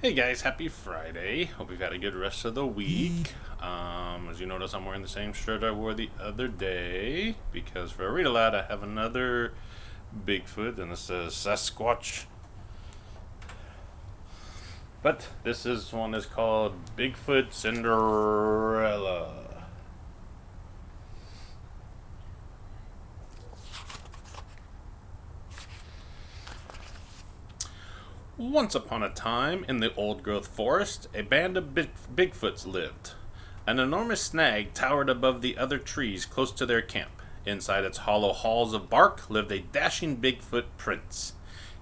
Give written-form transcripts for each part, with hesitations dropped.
Hey guys, happy Friday. Hope you've had a good rest of the week. As you notice, I'm wearing the same shirt I wore the other day because for a read aloud, I have another Bigfoot, and this says Sasquatch. But one is called Bigfoot Cinderella. Once upon a time, in the old growth forest, a band of Bigfoots lived. An enormous snag towered above the other trees close to their camp. Inside its hollow halls of bark lived a dashing Bigfoot prince.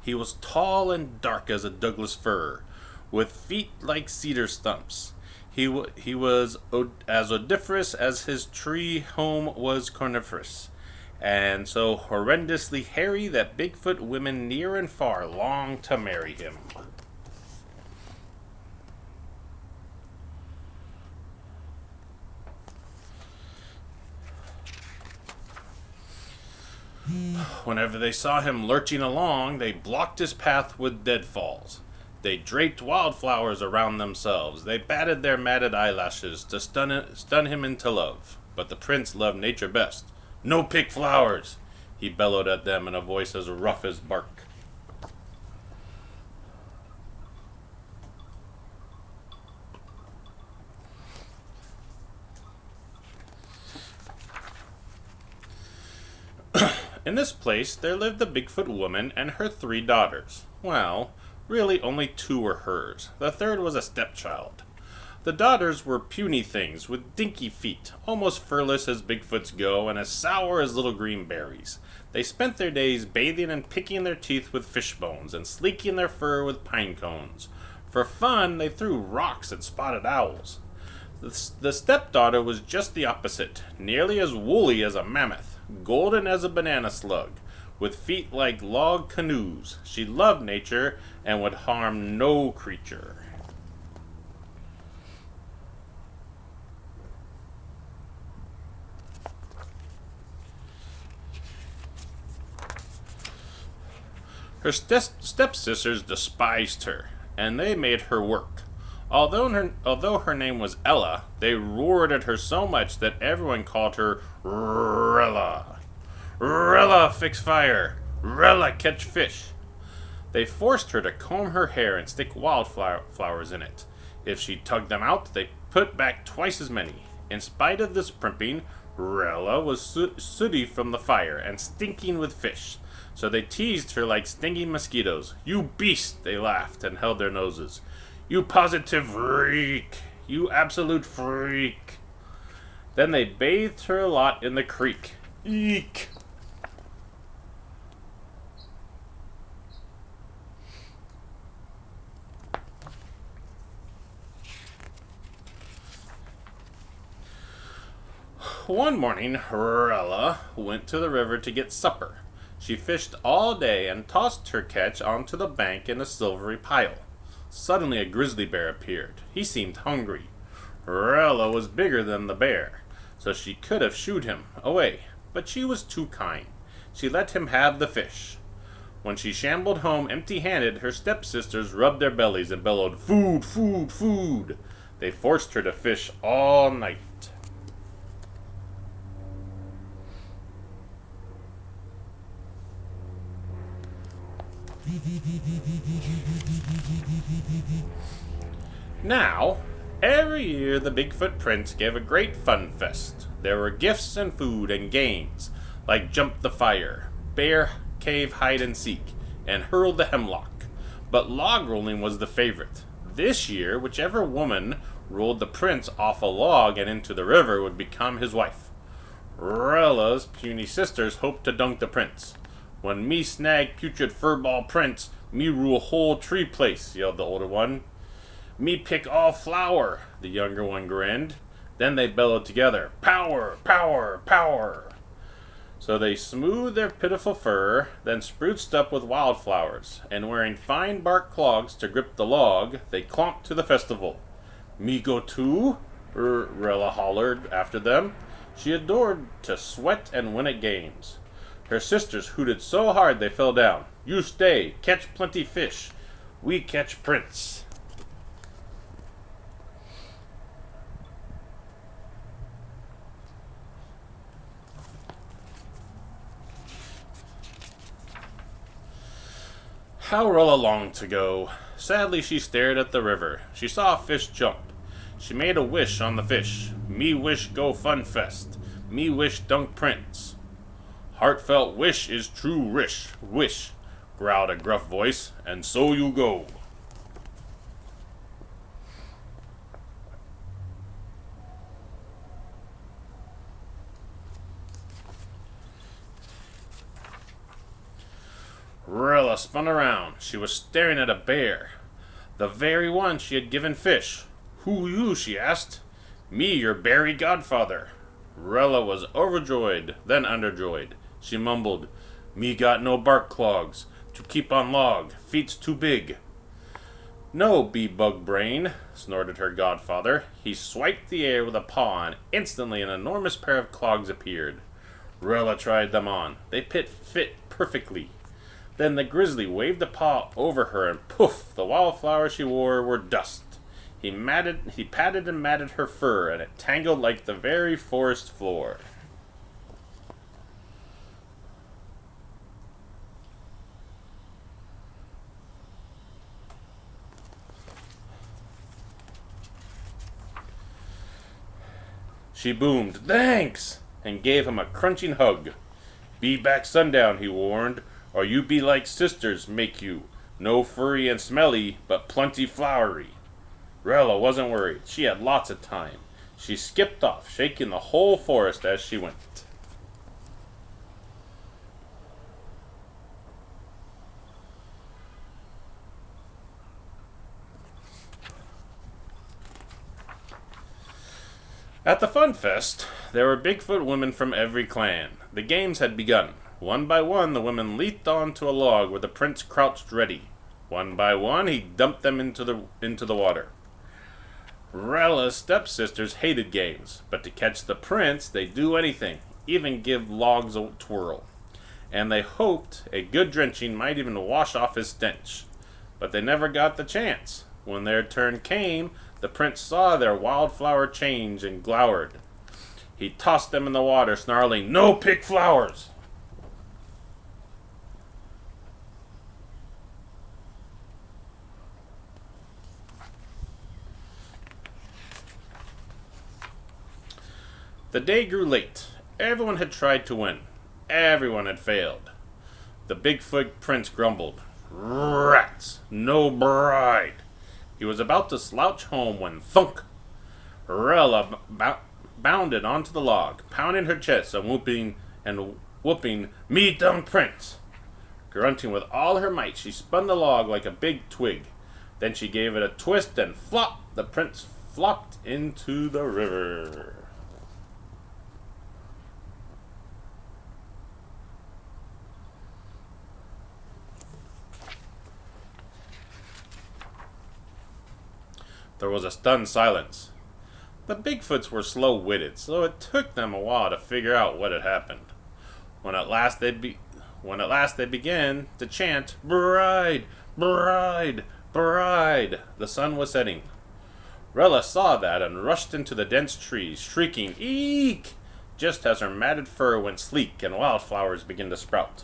He was tall and dark as a Douglas fir, with feet like cedar stumps. He was as odoriferous as his tree home was coniferous, and so horrendously hairy that Bigfoot women near and far longed to marry him. Whenever they saw him lurching along, they blocked his path with deadfalls. They draped wildflowers around themselves. They batted their matted eyelashes to stun him into love. But the prince loved nature best. "No pick flowers!" he bellowed at them in a voice as rough as bark. In this place, there lived the Bigfoot woman and her 3 daughters. Well, really, only 2 were hers. The third was a stepchild. The daughters were puny things with dinky feet, almost furless as Bigfoots go, and as sour as little green berries. They spent their days bathing and picking their teeth with fish bones and sleeking their fur with pine cones. For fun, they threw rocks at spotted owls. The stepdaughter was just the opposite, nearly as woolly as a mammoth, golden as a banana slug, with feet like log canoes. She loved nature and would harm no creature. Her stepsisters despised her, and they made her work. Although her name was Ella, they roared at her so much that everyone called her Rella. Rella, fix fire! Rella, catch fish! They forced her to comb her hair and stick wildflowers in it. If she tugged them out, they put back twice as many. In spite of this primping, Rella was sooty from the fire and stinking with fish. So they teased her like stinging mosquitoes. "You beast!" they laughed and held their noses. "You positive freak! You absolute freak!" Then they bathed her a lot in the creek. Eek! One morning, Rella went to the river to get supper. She fished all day and tossed her catch onto the bank in a silvery pile. Suddenly a grizzly bear appeared. He seemed hungry. Rella was bigger than the bear, so she could have shooed him away, but she was too kind. She let him have the fish. When she shambled home empty-handed, her stepsisters rubbed their bellies and bellowed, "Food, food, food!" They forced her to fish all night. Now, every year the Bigfoot Prince gave a great fun fest. There were gifts and food and games, like Jump the Fire, Bear Cave Hide and Seek, and Hurl the Hemlock. But log rolling was the favorite. This year, whichever woman rolled the prince off a log and into the river would become his wife. Rella's puny sisters hoped to dunk the prince. "When me snag putrid furball prince, me rule whole tree place," yelled the older one. "Me pick all flower," the younger one grinned. Then they bellowed together, "Power, power, power!" So they smoothed their pitiful fur, then spruced up with wildflowers, and wearing fine bark clogs to grip the log, they clomped to the festival. "Me go too?" Rella hollered after them. She adored to sweat and win at games. Her sisters hooted so hard they fell down. "You stay, catch plenty fish. We catch prince." How Rilla longed to go. Sadly, she stared at the river. She saw a fish jump. She made a wish on the fish. Me wish go fun fest. Me wish dunk prince. Heartfelt wish is true wish, growled a gruff voice, and so you go. Rilla spun around. She was staring at a bear. The very one she had given fish. Who you? She asked. Me, your berry godfather. Rilla was overjoyed, then underjoyed. She mumbled, Me got no bark clogs. To keep on log. Feet's too big. No, bee-bug brain, snorted her godfather. He swiped the air with a paw, and instantly an enormous pair of clogs appeared. Rilla tried them on. They fit perfectly. Then the grizzly waved a paw over her, and poof, the wildflowers she wore were dust. He patted and matted her fur, and it tangled like the very forest floor. She boomed, Thanks! And gave him a crunching hug. Be back sundown, he warned, or you be like sisters, make you. No furry and smelly, but plenty flowery. Rilla wasn't worried. She had lots of time. She skipped off, shaking the whole forest as she went. At the Fun Fest, there were Bigfoot women from every clan. The games had begun. One by one, the women leaped onto a log where the prince crouched ready. One by one, he dumped them into the water. Rilla's stepsisters hated games, but to catch the prince, they'd do anything, even give logs a twirl. And they hoped a good drenching might even wash off his stench. But they never got the chance. When their turn came, the prince saw their wildflower change and glowered. He tossed them in the water, snarling, No pick flowers! The day grew late. Everyone had tried to win. Everyone had failed. The Bigfoot prince grumbled, Rats! No bride! He was about to slouch home when thunk! Rilla bounded onto the log, pounding her chest and whooping, Me dumb prince! Grunting with all her might, she spun the log like a big twig. Then she gave it a twist and flop! The prince flopped into the river. There was a stunned silence. The Bigfoots were slow-witted, so it took them a while to figure out what had happened. When at last they began to chant, Bride! Bride! Bride! The sun was setting. Rilla saw that and rushed into the dense trees, shrieking, Eek! Just as her matted fur went sleek and wildflowers began to sprout.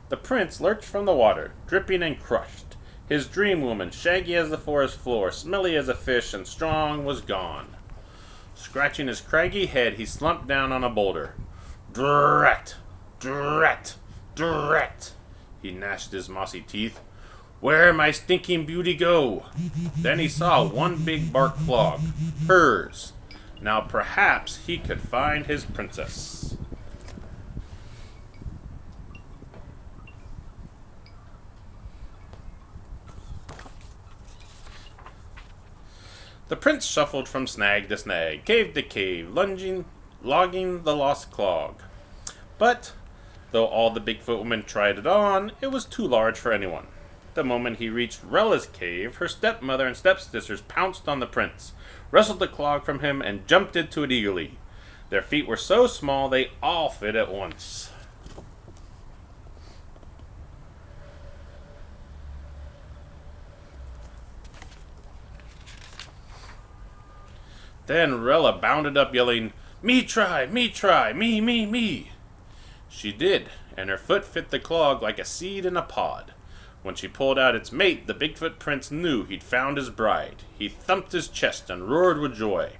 The prince lurched from the water, dripping and crushed. His dream woman, shaggy as the forest floor, smelly as a fish, and strong, was gone. Scratching his craggy head, he slumped down on a boulder. Drat! Drat! Drat! He gnashed his mossy teeth. Where my stinking beauty go? Then he saw one big bark clog. Hers. Now perhaps he could find his princess. The prince shuffled from snag to snag, cave to cave, logging the lost clog. But, though all the Bigfoot women tried it on, it was too large for anyone. The moment he reached Rilla's cave, her stepmother and stepsisters pounced on the prince, wrestled the clog from him, and jumped into it eagerly. Their feet were so small they all fit at once. Then Rilla bounded up, yelling, Me try, me. She did, and her foot fit the clog like a seed in a pod. When she pulled out its mate, the Bigfoot prince knew he'd found his bride. He thumped his chest and roared with joy.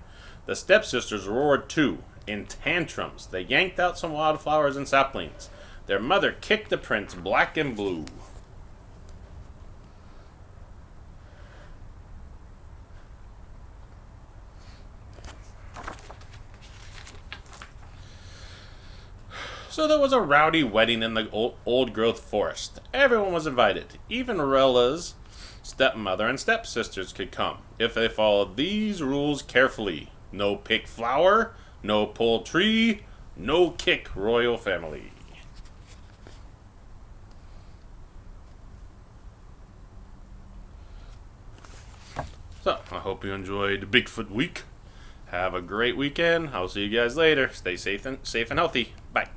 The stepsisters roared too. In tantrums, they yanked out some wildflowers and saplings. Their mother kicked the prince black and blue. So there was a rowdy wedding in the old-growth forest. Everyone was invited. Even Rella's stepmother and stepsisters could come, if they followed these rules carefully. No pick flower, no pull tree, no kick royal family. So, I hope you enjoyed Bigfoot Week. Have a great weekend. I'll see you guys later. Stay safe and healthy. Bye.